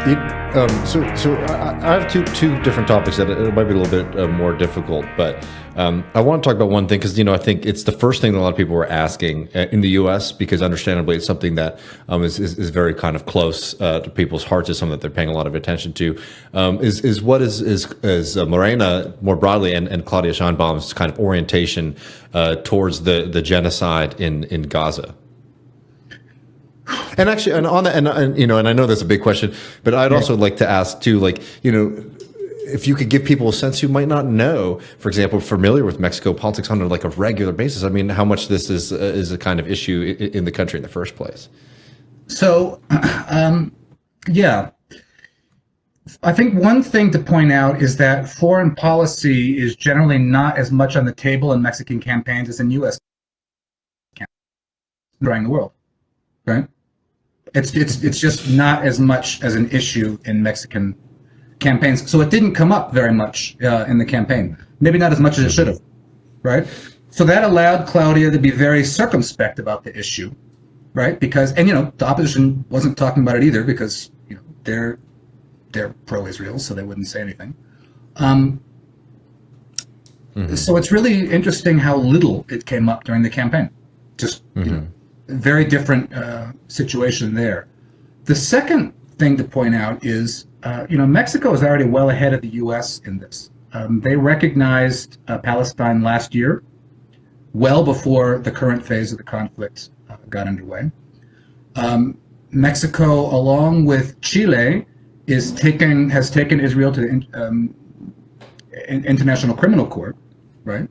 I have two different topics that it might be a little bit more difficult, but I want to talk about one thing because I think it's the first thing that a lot of people are asking in the U.S. because understandably it's something that is very kind of close to people's hearts, is something that they're paying a lot of attention to. Is what is Morena more broadly and Claudia Sheinbaum's kind of orientation towards the genocide in Gaza? And actually, and on that, and I know that's a big question, but I'd also like to ask too, if you could give people a sense who might not know, for example, familiar with Mexico politics on a regular basis. I mean, how much this is a kind of issue in the country in the first place. So, yeah, I think one thing to point out is that foreign policy is generally not as much on the table in Mexican campaigns as in U.S. campaigns around the world, right? It's just not as much as an issue in Mexican campaigns. So it didn't come up very much in the campaign. Maybe not as much as it should have, right? So that allowed Claudia to be very circumspect about the issue, right? Because, the opposition wasn't talking about it either because, they're pro-Israel, so they wouldn't say anything. So it's really interesting how little it came up during the campaign. Just, very different situation there. The second thing to point out is, Mexico is already well ahead of the U.S. in this. They recognized Palestine last year, well before the current phase of the conflict got underway. Mexico, along with Chile, has taken Israel to the International Criminal Court, right?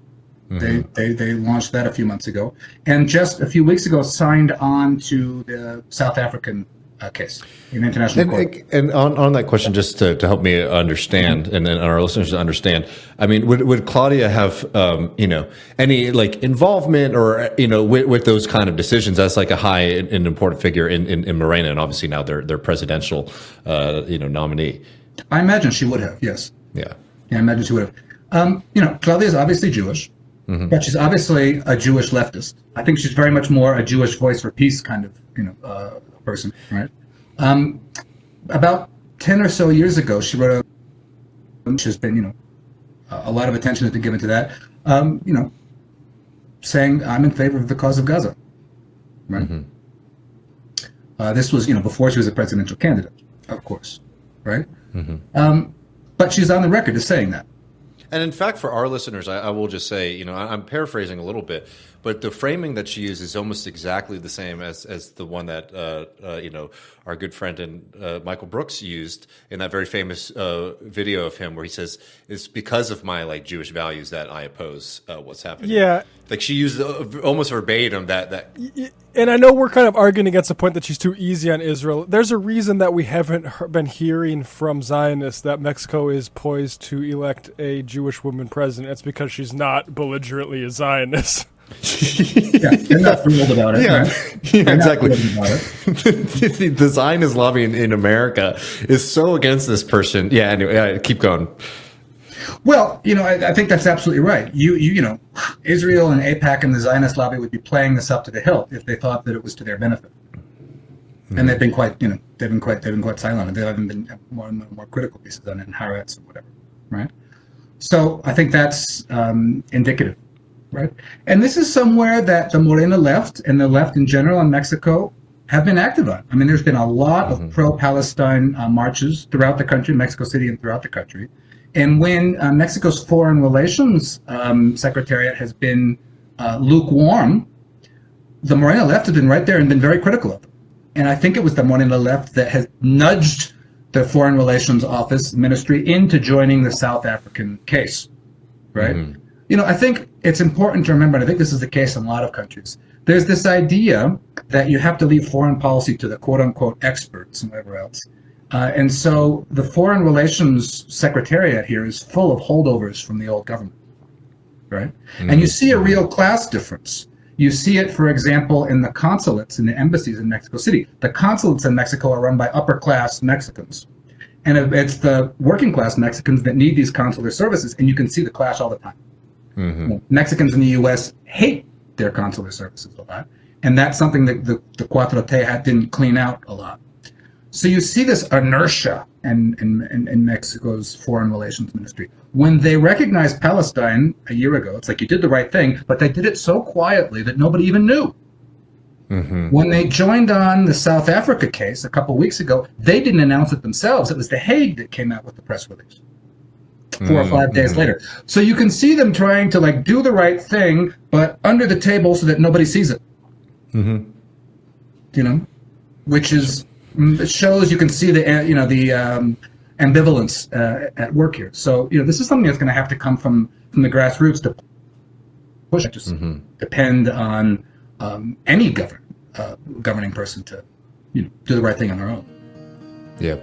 They launched that a few months ago, and just a few weeks ago signed on to the South African case in international court. And on that question, just to help me understand, and then our listeners to understand, I mean, would Claudia have any involvement or with those kind of decisions as a high and important figure in Morena, and obviously now their presidential nominee? I imagine she would have. Yes. Yeah, I imagine she would have. Claudia is obviously Jewish. But she's obviously a Jewish leftist. I think she's very much more a Jewish voice for peace kind of, person, right? About 10 or so years ago, she wrote which has been, a lot of attention has been given to that, saying, I'm in favor of the cause of Gaza, right? This was, before she was a presidential candidate, of course, right? But she's on the record as saying that. And in fact, for our listeners, I will just say, I'm paraphrasing a little bit, but the framing that she uses is almost exactly the same as the one that, our good friend and Michael Brooks used in that very famous video of him where he says, it's because of my Jewish values that I oppose what's happening. Yeah. She used almost verbatim that. And I know we're kind of arguing against the point that she's too easy on Israel. There's a reason that we haven't been hearing from Zionists that Mexico is poised to elect a Jewish woman president. It's because she's not belligerently a Zionist. They're not thrilled about it. Yeah, right? yeah, exactly. The Zionist lobby in America is so against this person. Yeah, anyway, keep going. Well, I think that's absolutely right. Israel and AIPAC and the Zionist lobby would be playing this up to the hilt if they thought that it was to their benefit. And they've been quite, they've been quite silent. They haven't been more critical pieces on it in Haaretz or whatever, right? So I think that's indicative, right? And this is somewhere that the Morena left and the left in general in Mexico have been active on. I mean, there's been a lot of pro-Palestine marches throughout the country, Mexico City and throughout the country. And when Mexico's Foreign Relations Secretariat has been lukewarm, the Morena left has been right there and been very critical of it. And I think it was the Morena left that has nudged the Foreign Relations Office ministry into joining the South African case, right? I think it's important to remember, and I think this is the case in a lot of countries, there's this idea that you have to leave foreign policy to the quote-unquote experts and whatever else. And so the Foreign Relations Secretariat here is full of holdovers from the old government, right? And you see a real class difference. You see it, for example, in the consulates and the embassies in Mexico City. The consulates in Mexico are run by upper-class Mexicans. And it's the working-class Mexicans that need these consular services, and you can see the clash all the time. Mexicans in the U.S. hate their consular services a lot, and that's something that the Cuatro T didn't clean out a lot. So you see this inertia in Mexico's foreign relations ministry. When they recognized Palestine a year ago, it's like you did the right thing, but they did it so quietly that nobody even knew. Mm-hmm. When they joined on the South Africa case a couple of weeks ago, they didn't announce it themselves. It was The Hague that came out with the press release 4 or 5 days later. So you can see them trying to like do the right thing, but under the table so that nobody sees it. Mm-hmm. You know, which is, it shows, you can see the ambivalence at work here. So, this is something that's going to have to come from the grassroots to push. Just depend on any governing person to, do the right thing on their own. Yeah.